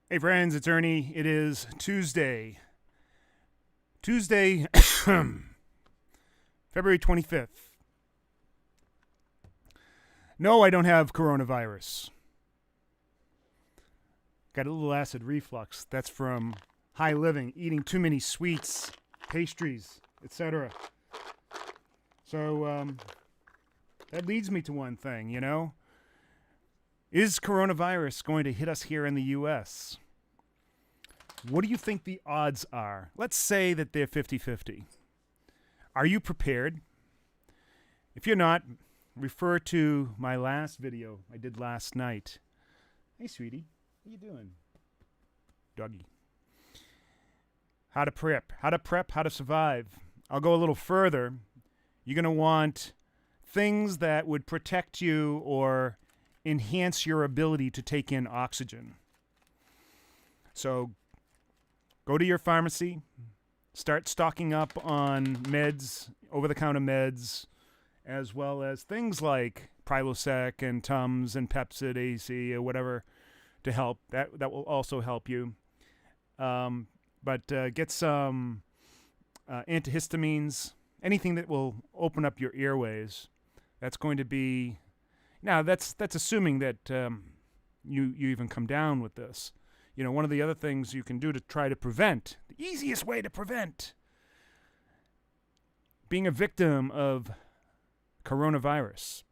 Hey friends, it's Ernie. It is Tuesday, February 25th. No, I don't have coronavirus. Got a little acid reflux. That's from high living, eating too many sweets, pastries, etc. So that leads me to one thing, Is coronavirus going to hit us here in the U.S.? What do you think the odds are? Let's say that they're 50-50. Are you prepared? If you're not, refer to my last video I did last night. Hey, sweetie. How you doing? Doggy. How to prep, how to survive. I'll go a little further. You're going to want things that would protect you or enhance your ability to take in oxygen. So go to your pharmacy, start stocking up on meds, over-the-counter meds, as well as things like Prilosec and Tums and Pepcid AC or whatever to help. That will also help you. But get some antihistamines, anything that will open up your airways. That's going to be... Now, that's assuming that you even come down with this. One of the other things you can do to try to prevent, the easiest way to prevent being a victim of coronavirus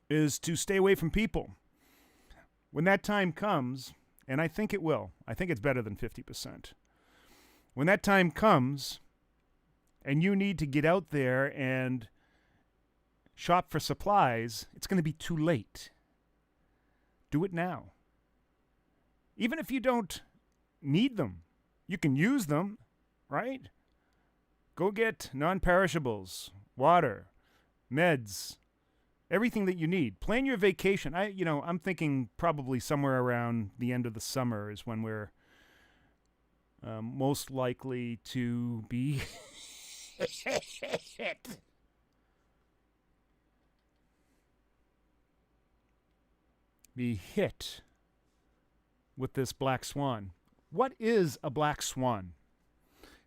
is to stay away from people. When that time comes, and I think it will, I think it's better than 50%. When that time comes and you need to get out there and shop for supplies, it's going to be too late. Do it now. Even if you don't need them, you can use them, right? Go get non-perishables, water, meds, everything that you need. Plan your vacation. I'm thinking probably somewhere around the end of the summer is when we're most likely to be hit with this black swan. What is a black swan?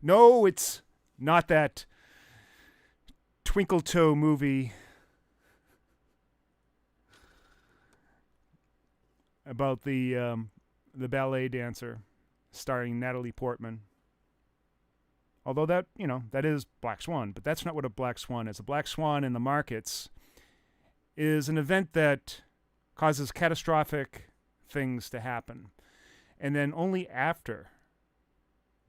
No, it's not that Twinkle Toe movie about the ballet dancer starring Natalie Portman. Although that is Black Swan, but that's not what a black swan is. A black swan in the markets is an event that causes catastrophic things to happen. And then only after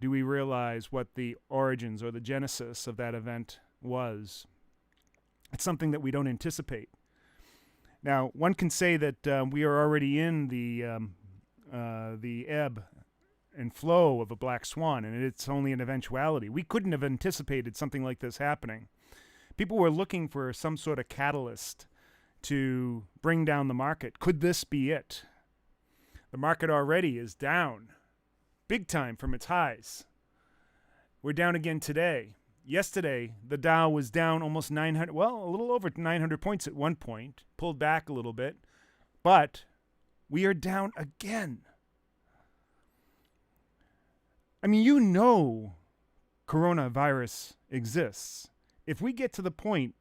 do we realize what the origins or the genesis of that event was. It's something that we don't anticipate. Now, one can say that we are already in the ebb and flow of a black swan, and it's only an eventuality. We couldn't have anticipated something like this happening. People were looking for some sort of catalyst to bring down the market. Could this be it? The market already is down big time from its highs. We're down again today. Yesterday, the Dow was down almost 900, well, a little over 900 points at one point, pulled back a little bit, but we are down again. I mean, coronavirus exists. If we get to the point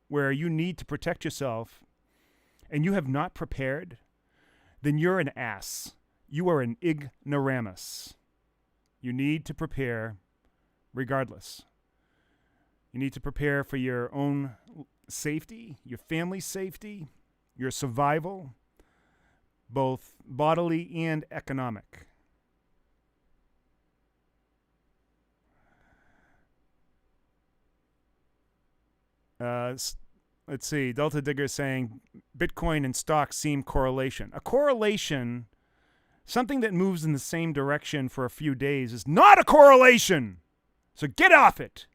where you need to protect yourself and you have not prepared, then you're an ass. You are an ignoramus. You need to prepare regardless. You need to prepare for your own safety, your family's safety, your survival, both bodily and economic. Let's see. Delta Digger saying Bitcoin and stocks seem correlation. A correlation, something that moves in the same direction for a few days, is not a correlation. So get off it.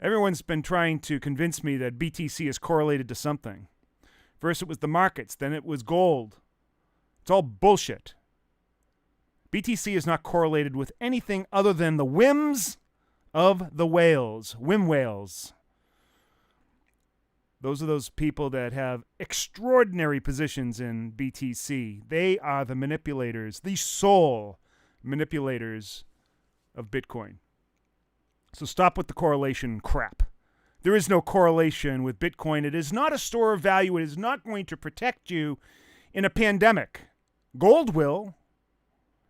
Everyone's been trying to convince me that BTC is correlated to something. First it was the markets, then it was gold. It's all bullshit. BTC is not correlated with anything other than the whims of the whales, whim whales. Those are those people that have extraordinary positions in BTC. They are the manipulators, the sole manipulators of Bitcoin. So stop with the correlation crap. There is no correlation with Bitcoin. It is not a store of value. It is not going to protect you in a pandemic. Gold will.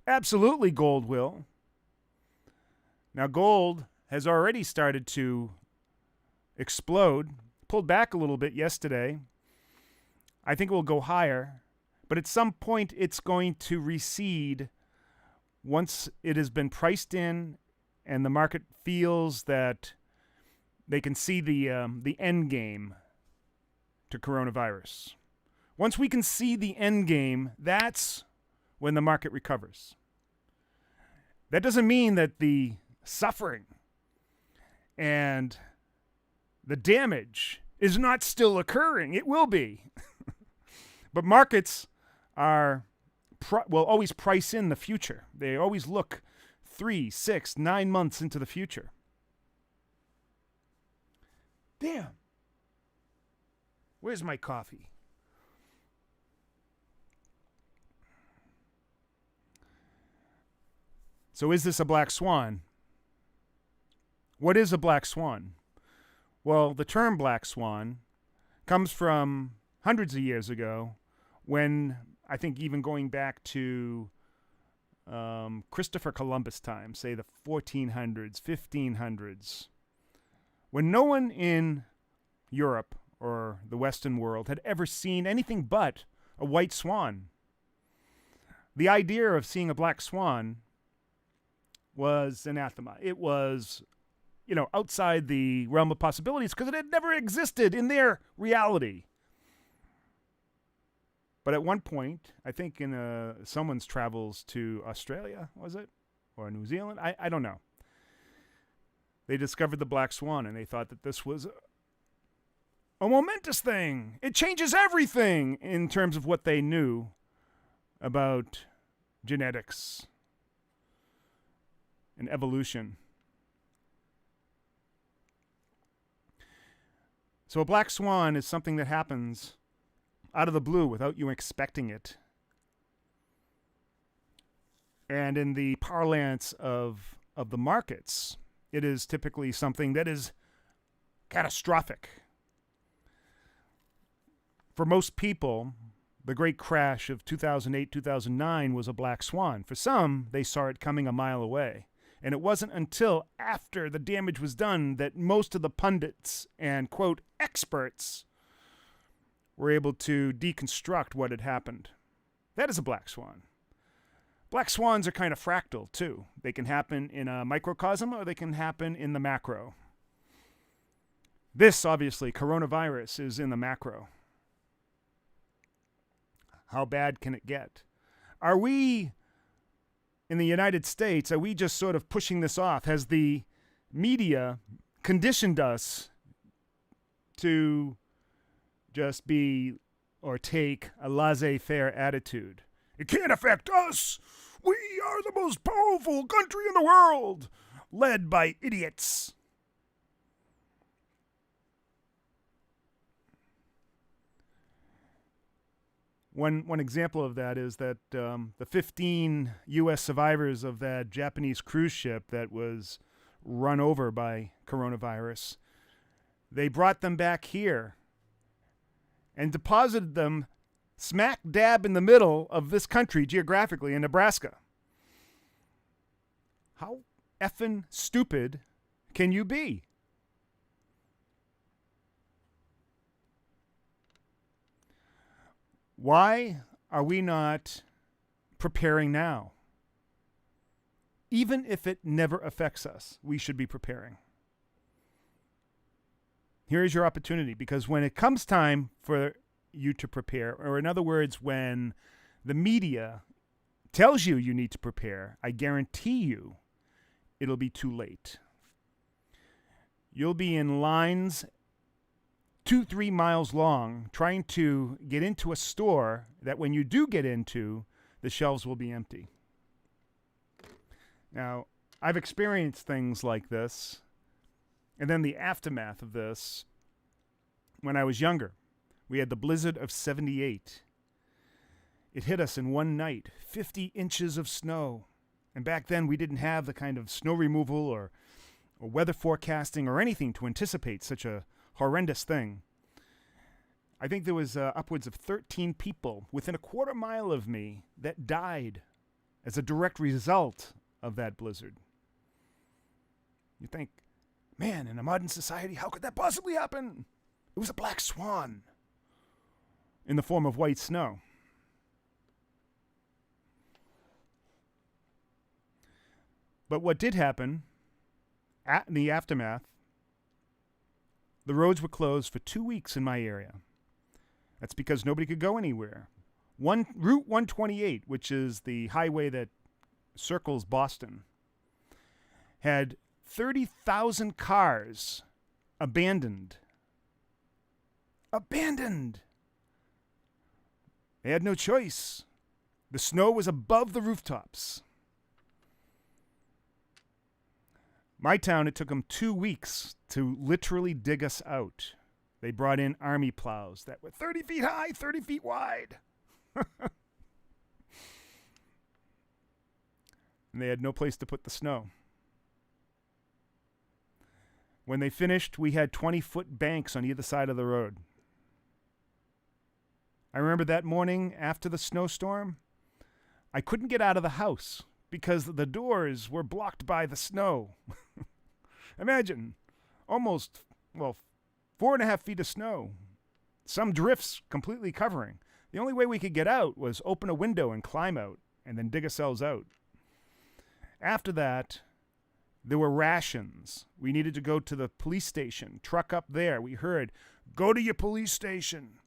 Absolutely, gold will. Now, gold has already started to explode. Pulled back a little bit yesterday. I think it will go higher. But at some point, it's going to recede once it has been priced in and the market feels that they can see the end game to coronavirus. Once we can see the end game, that's when the market recovers. That doesn't mean that the suffering and the damage is not still occurring. It will be. But markets will always price in the future. They always look 3, 6, 9 months into the future. Damn. Where's my coffee? So is this a black swan? What is a black swan? Well, the term black swan comes from hundreds of years ago when, I think even going back to Christopher Columbus time, say the 1400s, 1500s, when no one in Europe or the Western world had ever seen anything but a white swan. The idea of seeing a black swan was anathema. It was, outside the realm of possibilities because it had never existed in their reality. But at one point, I think in someone's travels to Australia, was it? Or New Zealand? I don't know. They discovered the black swan, and they thought that this was a momentous thing. It changes everything in terms of what they knew about genetics and evolution. So a black swan is something that happens out of the blue without you expecting it. And in the parlance of the markets, it is typically something that is catastrophic. For most people, the great crash of 2008, 2009 was a black swan. For some, they saw it coming a mile away. And it wasn't until after the damage was done that most of the pundits and, quote, experts were able to deconstruct what had happened. That is a black swan. Black swans are kind of fractal, too. They can happen in a microcosm or they can happen in the macro. This, obviously, coronavirus, is in the macro. How bad can it get? Are we, in the United States, are we just sort of pushing this off? Has the media conditioned us to just be or take a laissez-faire attitude? It can't affect us. We are the most powerful country in the world, led by idiots. One example of that is that the 15 U.S. survivors of that Japanese cruise ship that was run over by coronavirus, they brought them back here and deposited them smack dab in the middle of this country geographically in Nebraska. How effing stupid can you be? Why are we not preparing now? Even if it never affects us, we should be preparing. Here is your opportunity, because when it comes time for you to prepare, or in other words, when the media tells you you need to prepare, I guarantee you it'll be too late. You'll be in lines 2-3 miles long trying to get into a store that when you do get into, the shelves will be empty. Now, I've experienced things like this, and then the aftermath of this when I was younger. We had the blizzard of 78. It hit us in one night, 50 inches of snow. And back then, we didn't have the kind of snow removal or weather forecasting or anything to anticipate such a horrendous thing. I think there was upwards of 13 people within a quarter mile of me that died as a direct result of that blizzard. You think, man, in a modern society, how could that possibly happen? It was a black swan in the form of white snow. But what did happen, in the aftermath, the roads were closed for 2 weeks in my area. That's because nobody could go anywhere. Route 128, which is the highway that circles Boston, had 30,000 cars abandoned. Abandoned! They had no choice. The snow was above the rooftops. My town, it took them 2 weeks to literally dig us out. They brought in army plows that were 30 feet high, 30 feet wide. And they had no place to put the snow. When they finished, we had 20-foot banks on either side of the road. I remember that morning after the snowstorm, I couldn't get out of the house because the doors were blocked by the snow. Imagine, almost, 4.5 feet of snow. Some drifts completely covering. The only way we could get out was open a window and climb out, and then dig ourselves out. After that, there were rations. We needed to go to the police station, truck up there. We heard, go to your police station.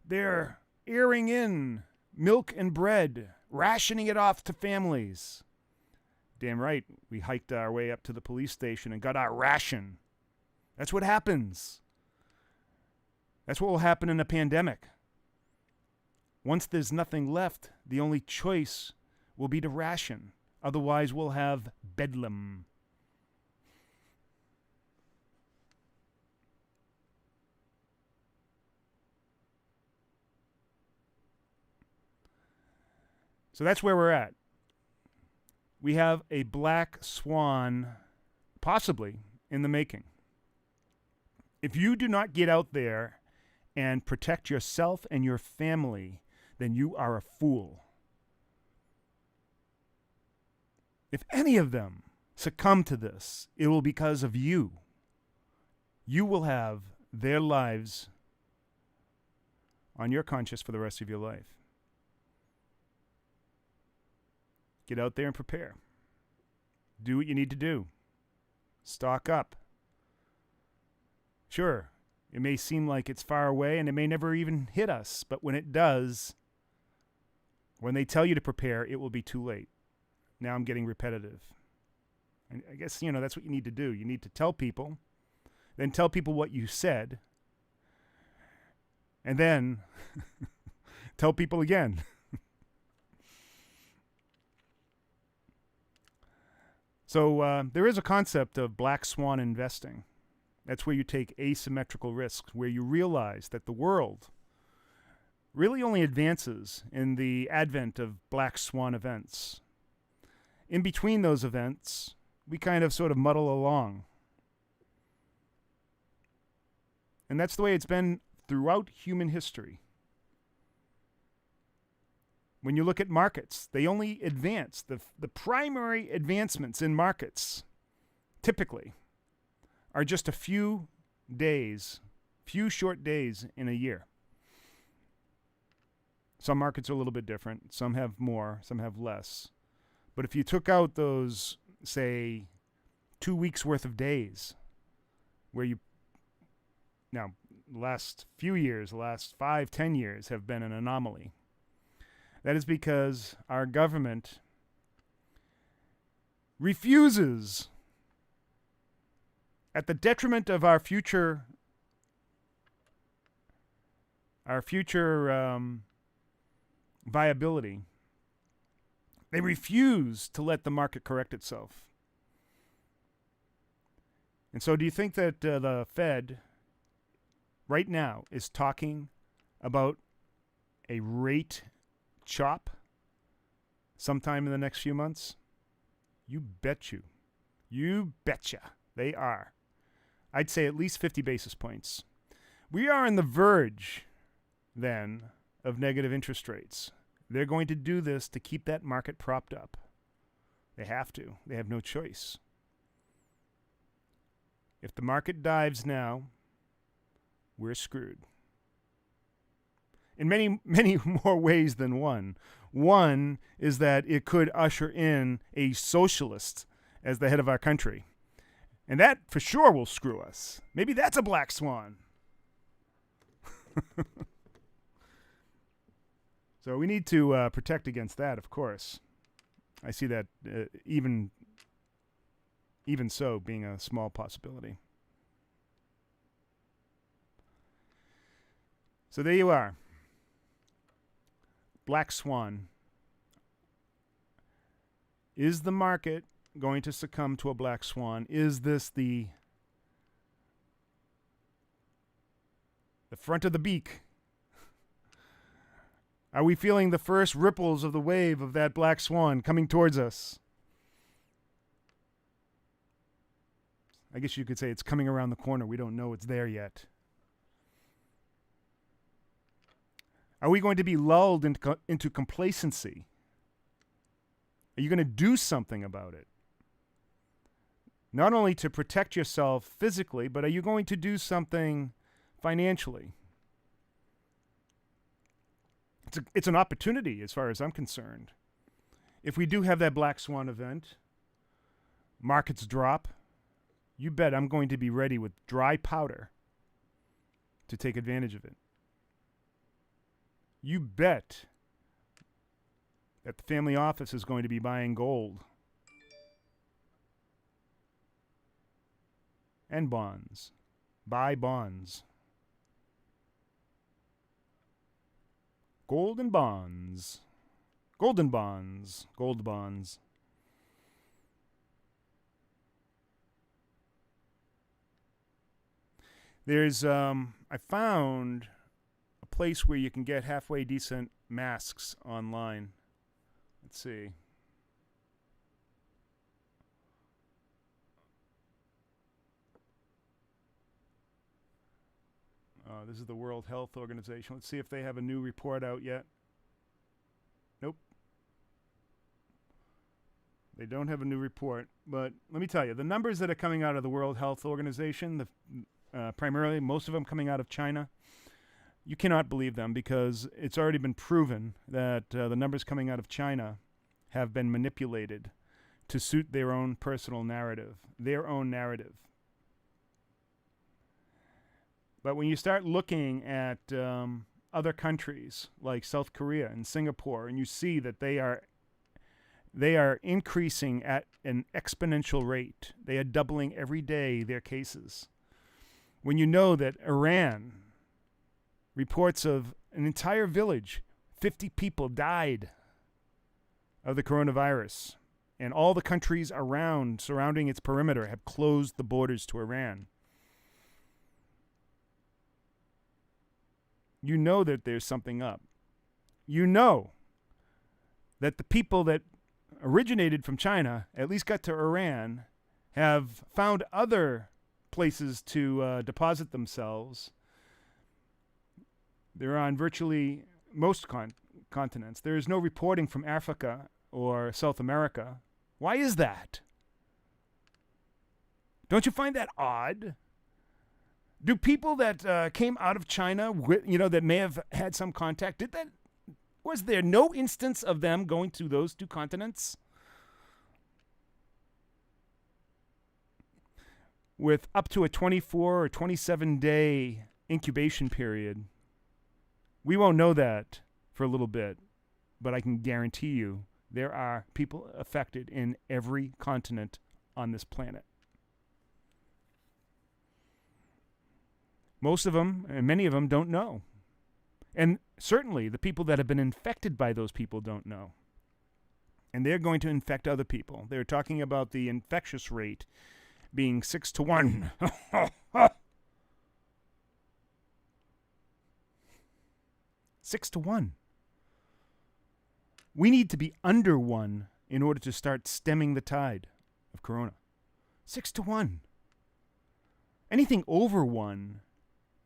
They're airing in milk and bread, rationing it off to families. Damn right, we hiked our way up to the police station and got our ration. That's what happens. That's what will happen in a pandemic. Once there's nothing left, the only choice will be to ration. Otherwise, we'll have bedlam. So that's where we're at. We have a black swan, possibly, in the making. If you do not get out there and protect yourself and your family, then you are a fool. If any of them succumb to this, it will be because of you. You will have their lives on your conscience for the rest of your life. Get out there and prepare. Do what you need to do. Stock up. Sure, it may seem like it's far away and it may never even hit us, but when it does, when they tell you to prepare, it will be too late. Now I'm getting repetitive. And I guess, that's what you need to do. You need to tell people, then tell people what you said, and then tell people again. So there is a concept of black swan investing. That's where you take asymmetrical risks, where you realize that the world really only advances in the advent of black swan events. In between those events, we kind of sort of muddle along. And that's the way it's been throughout human history. When you look at markets, they only advance. The primary advancements in markets, typically, are just a few short days in a year. Some markets are a little bit different. Some have more, some have less. But if you took out those, say, 2 weeks worth of days, where now, the last few years, the last 5-10 years have been an anomaly. That is because our government refuses, at the detriment of our future viability, they refuse to let the market correct itself. And so do you think that the Fed right now is talking about a rate chop sometime in the next few months, you betcha they are. I'd say at least 50 basis points. We are on the verge, then, of negative interest rates. They're going to do this to keep that market propped up. They have to. They have no choice. If the market dives now, we're screwed. In many, many more ways than one. One is that it could usher in a socialist as the head of our country. And that for sure will screw us. Maybe that's a black swan. So we need to protect against that, of course. I see that even so being a small possibility. So there you are. Black swan. Is the market going to succumb to a black swan? Is this the front of the beak? Are we feeling the first ripples of the wave of that black swan coming towards us? I guess you could say it's coming around the corner. We don't know it's there yet. Are we going to be lulled into complacency? Are you going to do something about it? Not only to protect yourself physically, but are you going to do something financially? It's an opportunity as far as I'm concerned. If we do have that black swan event, markets drop, you bet I'm going to be ready with dry powder to take advantage of it. You bet that the family office is going to be buying gold and bonds. Buy bonds. Gold and bonds. Golden bonds. Gold bonds. There's, I found a place where you can get halfway decent masks online. Let's see. This is the World Health Organization. Let's see if they have a new report out yet. Nope. They don't have a new report. But let me tell you, the numbers that are coming out of the World Health Organization, primarily most of them coming out of China, you cannot believe them because it's already been proven that the numbers coming out of China have been manipulated to suit their own personal narrative, their own narrative. But when you start looking at other countries like South Korea and Singapore, and you see that they are increasing at an exponential rate, they are doubling every day their cases. When you know that Iran, reports of an entire village, 50 people died of the coronavirus, and all the countries surrounding its perimeter have closed the borders to Iran. You know that there's something up. You know that the people that originated from China, at least got to Iran, have found other places to deposit themselves. They're on virtually most continents. There is no reporting from Africa or South America. Why is that? Don't you find that odd? Do people that came out of China, that may have had some contact, was there no instance of them going to those two continents? With up to a 24 or 27-day incubation period. We won't know that for a little bit, but I can guarantee you there are people affected in every continent on this planet. Most of them, and many of them, don't know. And certainly the people that have been infected by those people don't know. And they're going to infect other people. They're talking about the infectious rate being 6 to 1. 6-1. We need to be under 1 in order to start stemming the tide of corona. 6-1. Anything over 1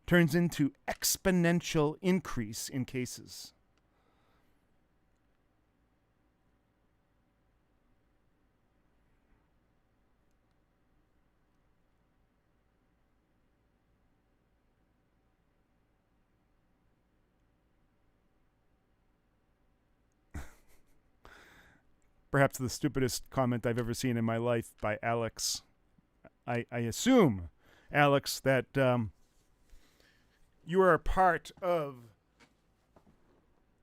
turns into exponential increase in cases. Perhaps the stupidest comment I've ever seen in my life by Alex. I assume, Alex, that you are a part of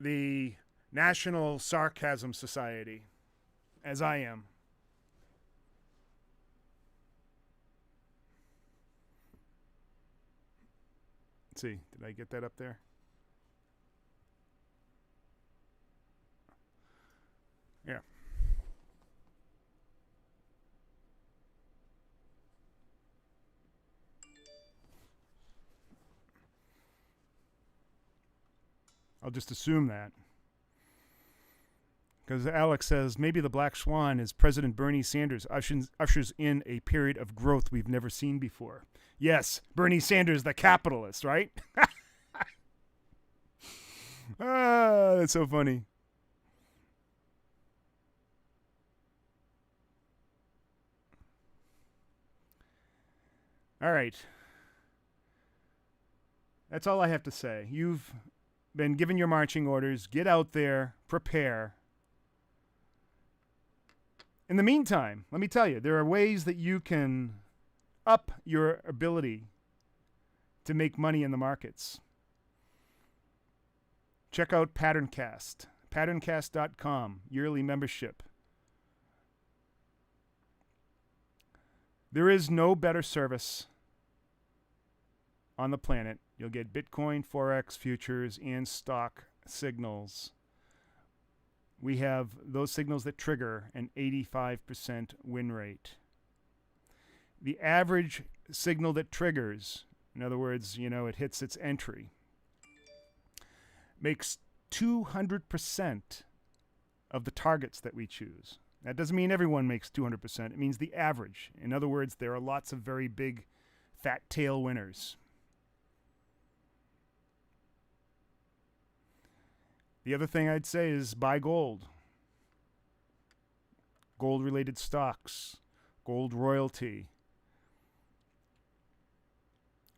the National Sarcasm Society, as I am. Let's see, did I get that up there? Yeah. I'll just assume that. Because Alex says, maybe the black swan is President Bernie Sanders ushers in a period of growth we've never seen before. Yes, Bernie Sanders, the capitalist, right? That's so funny. All right. That's all I have to say. You've been given your marching orders. Get out there, prepare. In the meantime, let me tell you, there are ways that you can up your ability to make money in the markets. Check out Patterncast, patterncast.com, yearly membership. There is no better service on the planet. You'll get Bitcoin, Forex, futures, and stock signals. We have those signals that trigger an 85% win rate. The average signal that triggers, in other words, it hits its entry, makes 200% of the targets that we choose. That doesn't mean everyone makes 200%. It means the average. In other words, there are lots of very big fat tail winners. The other thing I'd say is buy gold. Gold-related stocks, gold royalty,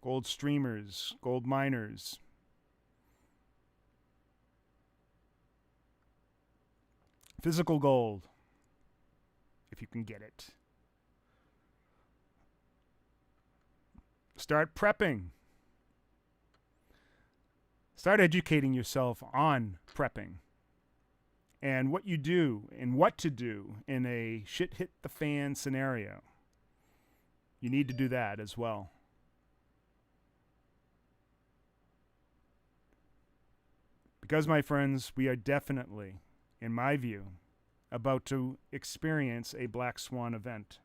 gold streamers, gold miners. Physical gold, if you can get it. Start prepping. Start educating yourself on prepping and what you do and what to do in a shit hit the fan scenario. You need to do that as well. Because, my friends, we are definitely, in my view, about to experience a black swan event.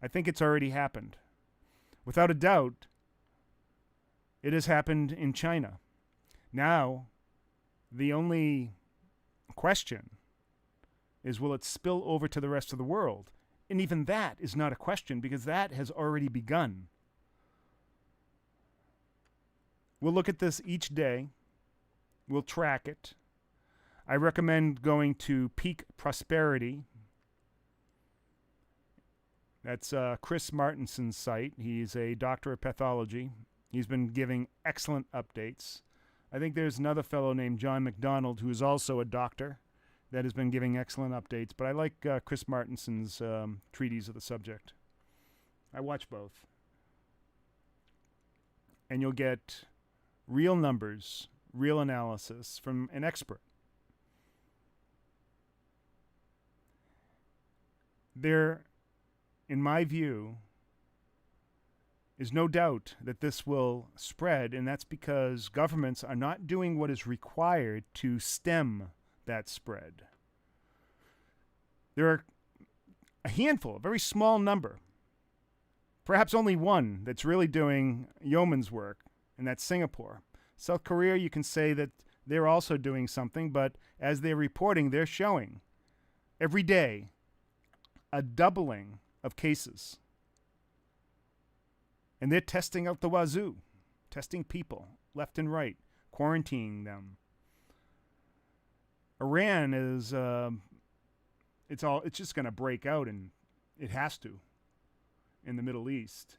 I think it's already happened. Without a doubt, it has happened in China. Now, the only question is, will it spill over to the rest of the world? And even that is not a question, because that has already begun. We'll look at this each day. We'll track it. I recommend going to Peak Prosperity. That's Chris Martinson's site. He's a doctor of pathology. He's been giving excellent updates. I think there's another fellow named John McDonald who is also a doctor that has been giving excellent updates. But I like Chris Martinson's treatise of the subject. I watch both. And you'll get real numbers, real analysis from an expert. There, in my view, is no doubt that this will spread, and that's because governments are not doing what is required to stem that spread. There are a handful, a very small number, perhaps only one, that's really doing yeoman's work, and that's Singapore. South Korea, you can say that they're also doing something, but as they're reporting, they're showing every day a doubling of cases. And they're testing out the wazoo, testing people left and right, quarantining them. Iran is, it's just going to break out, and it has to, in the Middle East.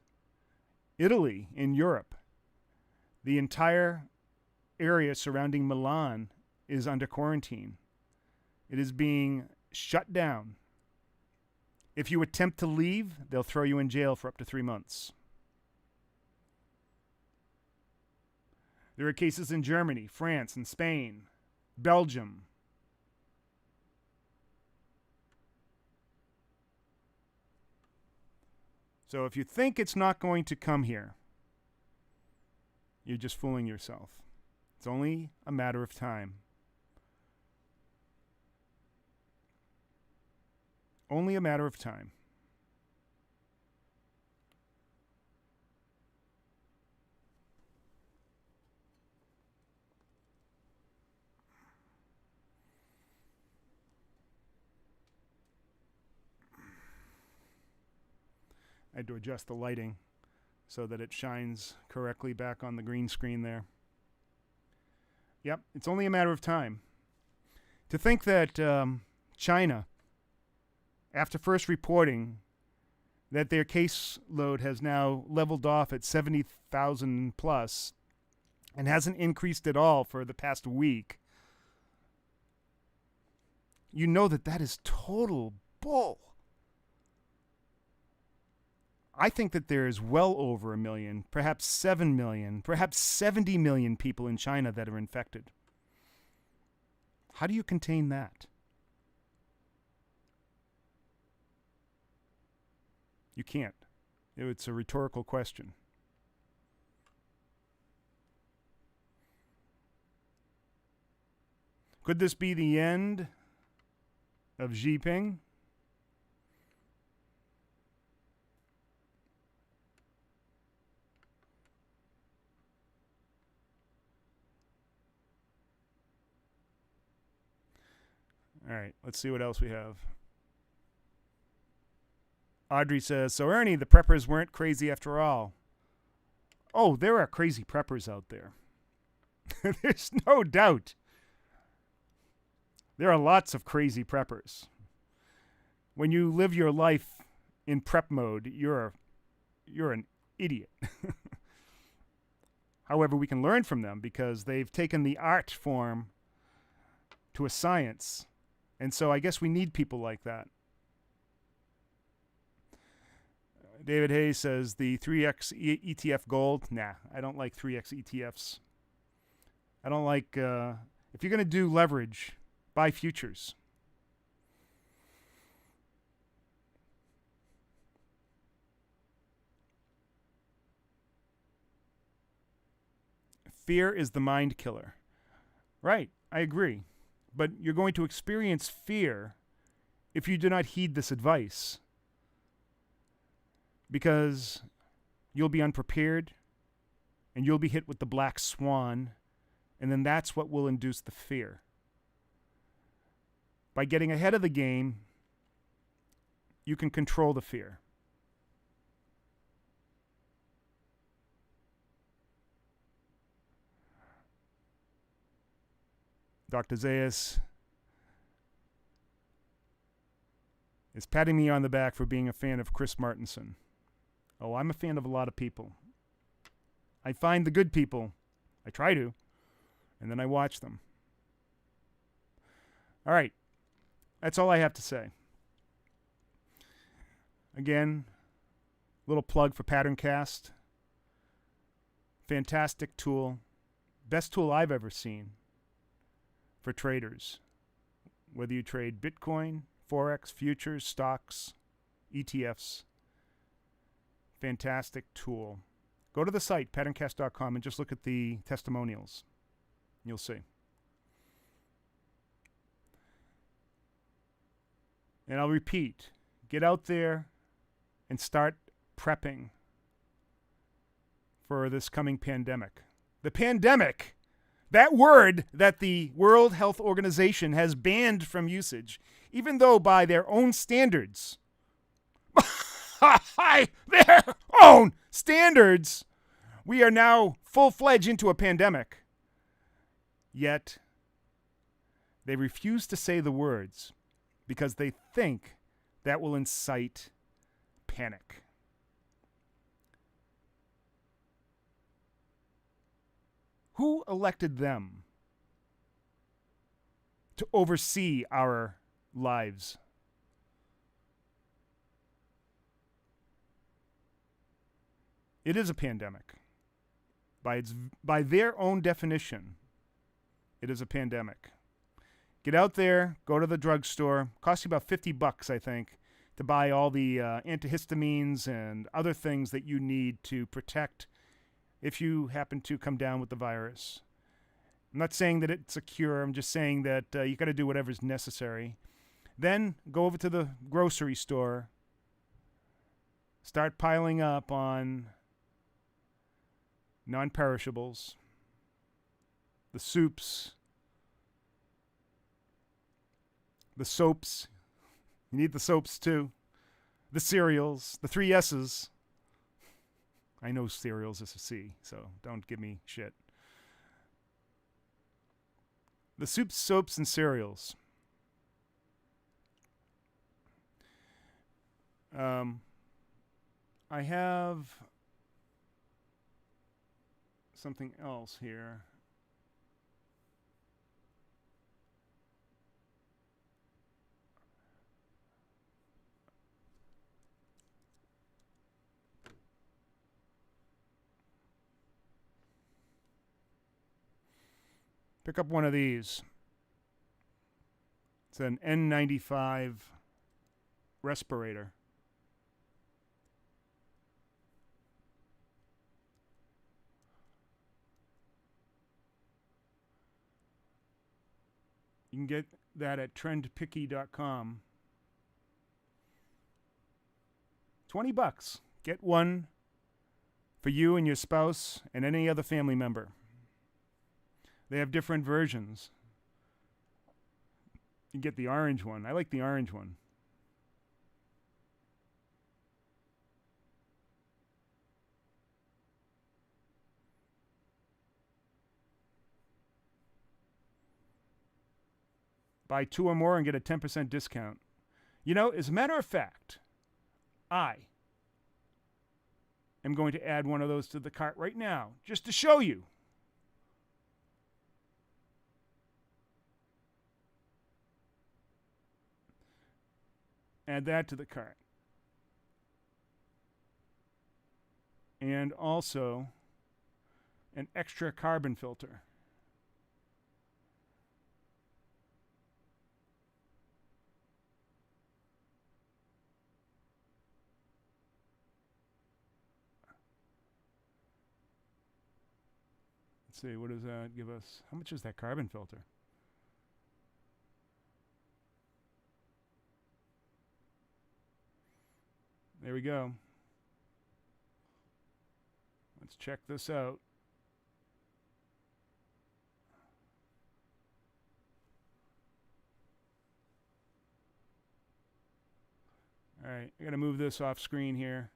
Italy, in Europe, the entire area surrounding Milan is under quarantine. It is being shut down. If you attempt to leave, they'll throw you in jail for up to 3 months. There are cases in Germany, France, and Spain, Belgium. So if you think it's not going to come here, you're just fooling yourself. It's only a matter of time. Only a matter of time. I had to adjust the lighting so that it shines correctly back on the green screen there. Yep, it's only a matter of time. To think that China, after first reporting that their caseload has now leveled off at 70,000 plus and hasn't increased at all for the past week, you know that that is total bull. I think that there is well over 1 million, perhaps 7 million, perhaps 70 million people in China that are infected. How do you contain that? You can't. It's a rhetorical question. Could this be the end of Xi Jinping? All right, let's see what else we have. Audrey says, so Ernie, the preppers weren't crazy after all. Oh, there are crazy preppers out there. There's no doubt. There are lots of crazy preppers. When you live your life in prep mode, you're an idiot. However, we can learn from them because they've taken the art form to a science. And so I guess we need people like that. David Hayes says the 3x ETF gold. Nah, I don't like 3x ETFs. I don't like, if you're going to do leverage, buy futures. Fear is the mind killer. Right, I agree. But you're going to experience fear if you do not heed this advice. Because you'll be unprepared and you'll be hit with the black swan, and then that's what will induce the fear. By getting ahead of the game, you can control the fear. Dr. Zayas is patting me on the back for being a fan of Chris Martenson. Oh, I'm a fan of a lot of people. I find the good people. I try to. And then I watch them. All right. That's all I have to say. Again, little plug for PatternCast. Fantastic tool. Best tool I've ever seen for traders. Whether you trade Bitcoin, Forex, futures, stocks, ETFs. Fantastic tool. Go to the site, patterncast.com, and just look at the testimonials. You'll see. And I'll repeat, get out there and start prepping for this coming pandemic. The pandemic That word that the World Health Organization has banned from usage, even though by their own standards, by their own standards, we are now full-fledged into a pandemic. Yet, they refuse to say the words because they think that will incite panic. Who elected them to oversee our lives? It is a pandemic. By their own definition, it is a pandemic. Get out there, go to the drugstore. Costs you about $50, I think, to buy all the antihistamines and other things that you need to protect if you happen to come down with the virus. I'm not saying that it's a cure. I'm just saying that you got to do whatever's necessary. Then go over to the grocery store. Start piling up on non-perishables, the soups, the soaps. You need the soaps too. The cereals, the 3 S's. I know cereals is a C, so don't give me shit. The soups, soaps, and cereals. I have something else here. Pick up one of these. It's an N95 respirator. You can get that at trendpicky.com. $20. Get one for you and your spouse and any other family member. They have different versions. You get the orange one. I like the orange one. Buy 2 or more and get a 10% discount. You know, as a matter of fact, I am going to add one of those to the cart right now, just to show you. Add that to the cart. And also an extra carbon filter. Let's see, what does that give us? How much is that carbon filter? There we go. Let's check this out. All right, I gotta move this off screen here.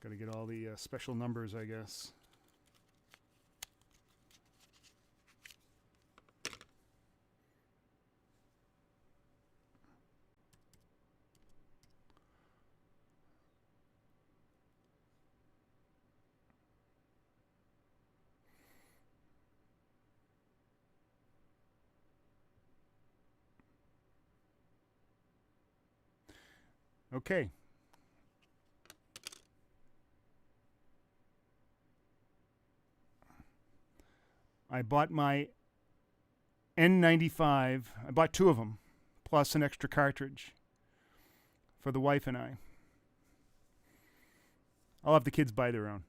Got to get all the special numbers, I guess. Okay. I bought my N95. I bought 2 of them, plus an extra cartridge for the wife and I. I'll have the kids buy their own.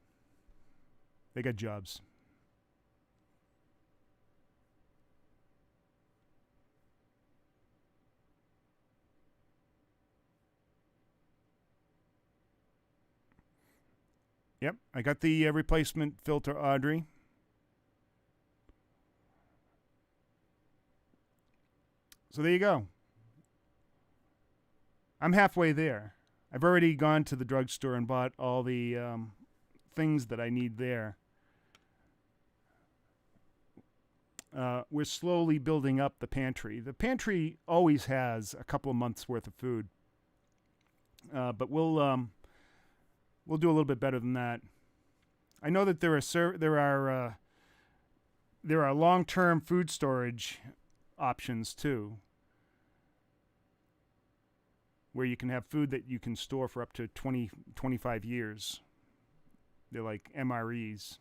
They got jobs. Yep, I got the replacement filter, Audrey. So there you go. I'm halfway there. I've already gone to the drugstore and bought all the things that I need there. We're slowly building up the pantry. The pantry always has a couple of months worth of food, but we'll do a little bit better than that. I know that there are long-term food storage options too, where you can have food that you can store for up to 25 years. They're like MREs,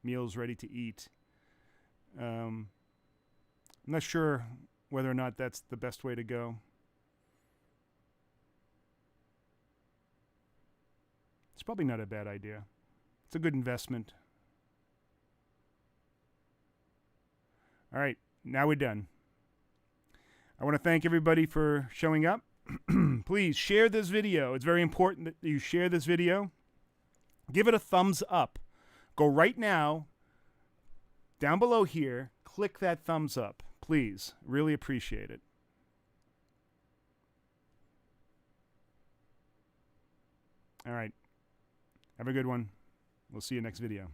meals ready to eat. I'm not sure whether or not that's the best way to go. It's probably not a bad idea. It's a good investment. All right, now we're done. I want to thank everybody for showing up. Please share this video. It's very important that you share this video. Give it a thumbs up. Go right now, down below here, click that thumbs up. Please, really appreciate it. All right. Have a good one. We'll see you next video.